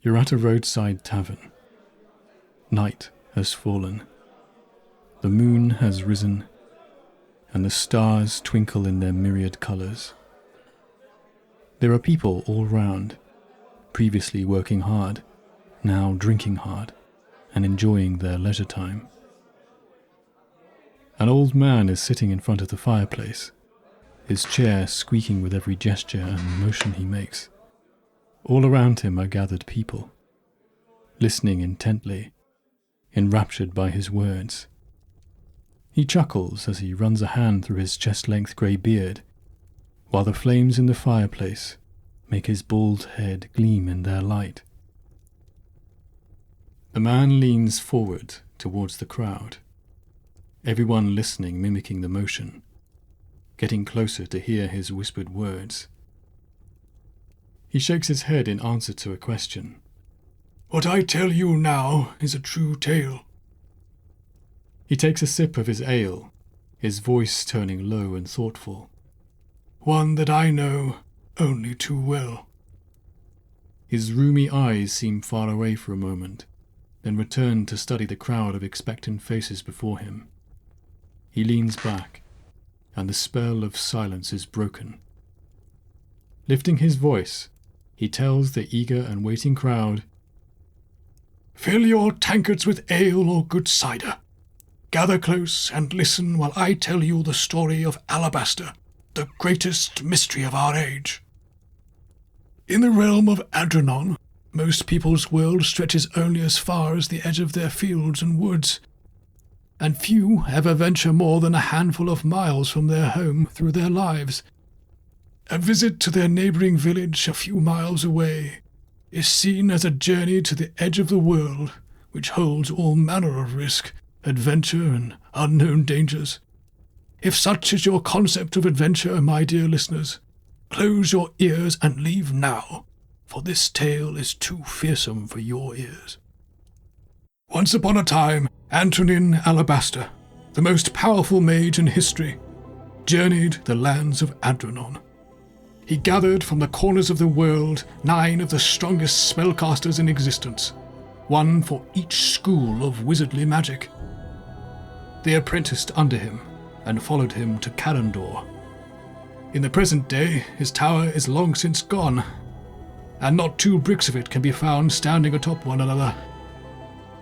You're at a roadside tavern. Night has fallen. The moon has risen, and the stars twinkle in their myriad colours. There are people all round, previously working hard, now drinking hard, and enjoying their leisure time. An old man is sitting in front of the fireplace, his chair squeaking with every gesture and motion he makes. All around him are gathered people, listening intently, enraptured by his words. He chuckles as he runs a hand through his chest-length grey beard, while the flames in the fireplace make his bald head gleam in their light. The man leans forward towards the crowd, everyone listening, mimicking the motion, getting closer to hear his whispered words. He shakes his head in answer to a question. "What I tell you now is a true tale." He takes a sip of his ale, his voice turning low and thoughtful. "One that I know only too well." His rheumy eyes seem far away for a moment, then return to study the crowd of expectant faces before him. He leans back, and the spell of silence is broken. Lifting his voice, he tells the eager and waiting crowd, "Fill your tankards with ale or good cider. Gather close and listen while I tell you the story of Alabaster, the greatest mystery of our age. In the realm of Adranon, most people's world stretches only as far as the edge of their fields and woods, and few ever venture more than a handful of miles from their home through their lives. A visit to their neighbouring village a few miles away is seen as a journey to the edge of the world, which holds all manner of risk, adventure, and unknown dangers. If such is your concept of adventure, my dear listeners, close your ears and leave now, for this tale is too fearsome for your ears. Once upon a time, Adranon Alabaster, the most powerful mage in history, journeyed the lands of Adranon. He gathered from the corners of the world 9 of the strongest spellcasters in existence, one for each school of wizardly magic. They apprenticed under him and followed him to Kalandor. In the present day, his tower is long since gone, and not 2 bricks of it can be found standing atop one another.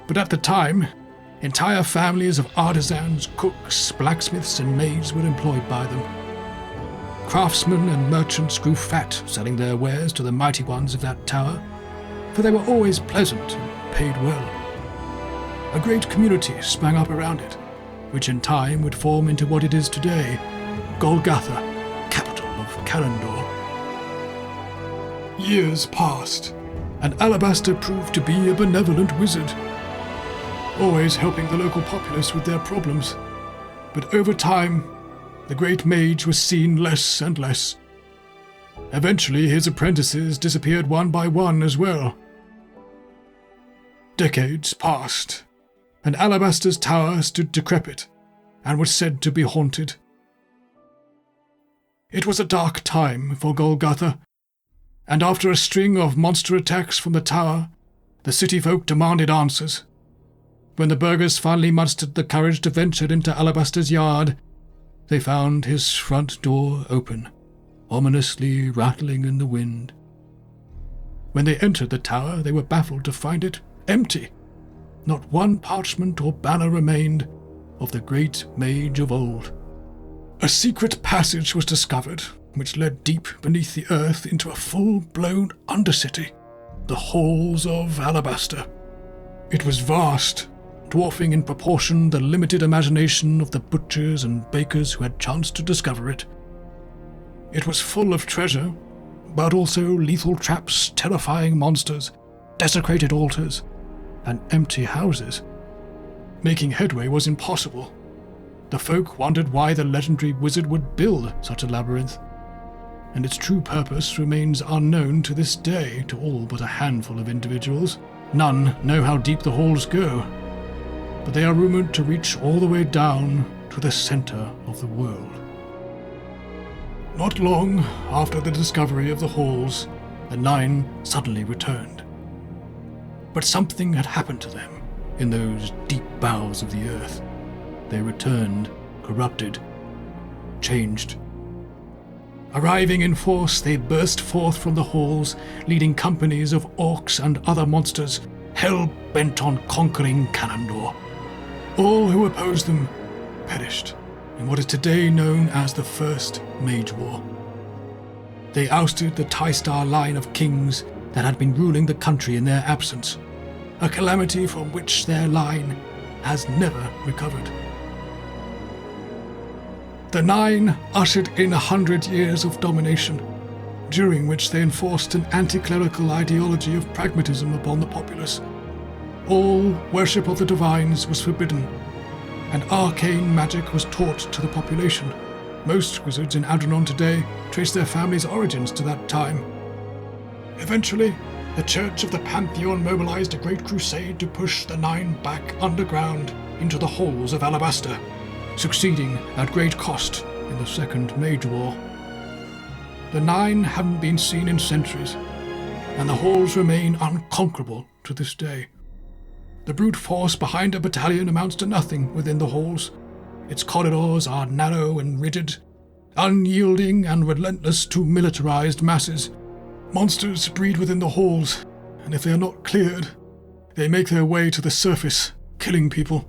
But at the time, entire families of artisans, cooks, blacksmiths, and maids were employed by them. Craftsmen and merchants grew fat selling their wares to the mighty ones of that tower, for they were always pleasant and paid well. A great community sprang up around it, which in time would form into what it is today, Golgotha, capital of Kalandor. Years passed, and Alabaster proved to be a benevolent wizard, always helping the local populace with their problems. But over time, the great mage was seen less and less. Eventually, his apprentices disappeared one by one as well. Decades passed, and Alabaster's tower stood decrepit and was said to be haunted. It was a dark time for Golgotha, and after a string of monster attacks from the tower, the city folk demanded answers. When the burghers finally mustered the courage to venture into Alabaster's yard, they found his front door open, ominously rattling in the wind. When they entered the tower, they were baffled to find it empty. Not one parchment or banner remained of the great mage of old. A secret passage was discovered, which led deep beneath the earth into a full-blown undercity, the halls of Alabaster. It was vast, dwarfing in proportion the limited imagination of the butchers and bakers who had chanced to discover it. It was full of treasure, but also lethal traps, terrifying monsters, desecrated altars, and empty houses. Making headway was impossible. The folk wondered why the legendary wizard would build such a labyrinth, and its true purpose remains unknown to this day to all but a handful of individuals. None know how deep the halls go, but they are rumored to reach all the way down to the center of the world. Not long after the discovery of the halls, the 9 suddenly returned. But something had happened to them in those deep bowels of the earth. They returned, corrupted, changed. Arriving in force, they burst forth from the halls, leading companies of orcs and other monsters, hell-bent on conquering Canandor. All who opposed them perished in what is today known as the First Mage War. They ousted the Ty-Star line of kings that had been ruling the country in their absence, a calamity from which their line has never recovered. The Nine ushered in 100 years of domination, during which they enforced an anti-clerical ideology of pragmatism upon the populace. All worship of the divines was forbidden, and arcane magic was taught to the population. Most wizards in Adranon today trace their family's origins to that time. Eventually, the Church of the Pantheon mobilized a great crusade to push the Nine back underground into the halls of Alabaster, succeeding at great cost in the Second Mage War. The Nine haven't been seen in centuries, and the halls remain unconquerable to this day. The brute force behind a battalion amounts to nothing within the halls. Its corridors are narrow and rigid, unyielding and relentless to militarized masses. Monsters breed within the halls, and if they are not cleared, they make their way to the surface, killing people.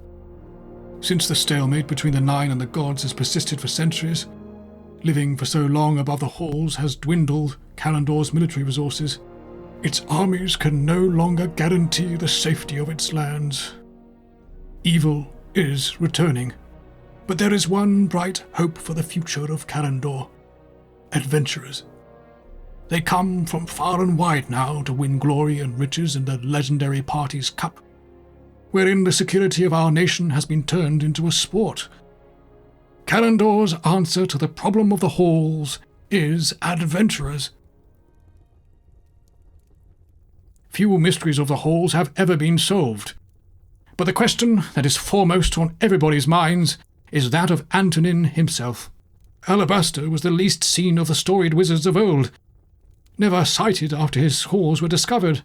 Since the stalemate between the Nine and the gods has persisted for centuries, living for so long above the halls has dwindled Canandor's military resources. Its armies can no longer guarantee the safety of its lands. Evil is returning, but there is one bright hope for the future of Canandor: adventurers. They come from far and wide now to win glory and riches in the legendary Party's Cup, wherein the security of our nation has been turned into a sport. Canandor's answer to the problem of the halls is adventurers. Few mysteries of the halls have ever been solved, but the question that is foremost on everybody's minds is that of Antonin himself. Alabaster was the least seen of the storied wizards of old, never sighted after his halls were discovered.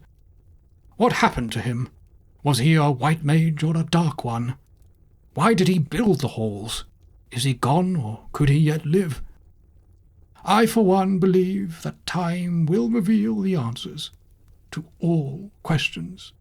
What happened to him? Was he a white mage or a dark one? Why did he build the halls? Is he gone, or could he yet live? I, for one, believe that time will reveal the answers to all questions.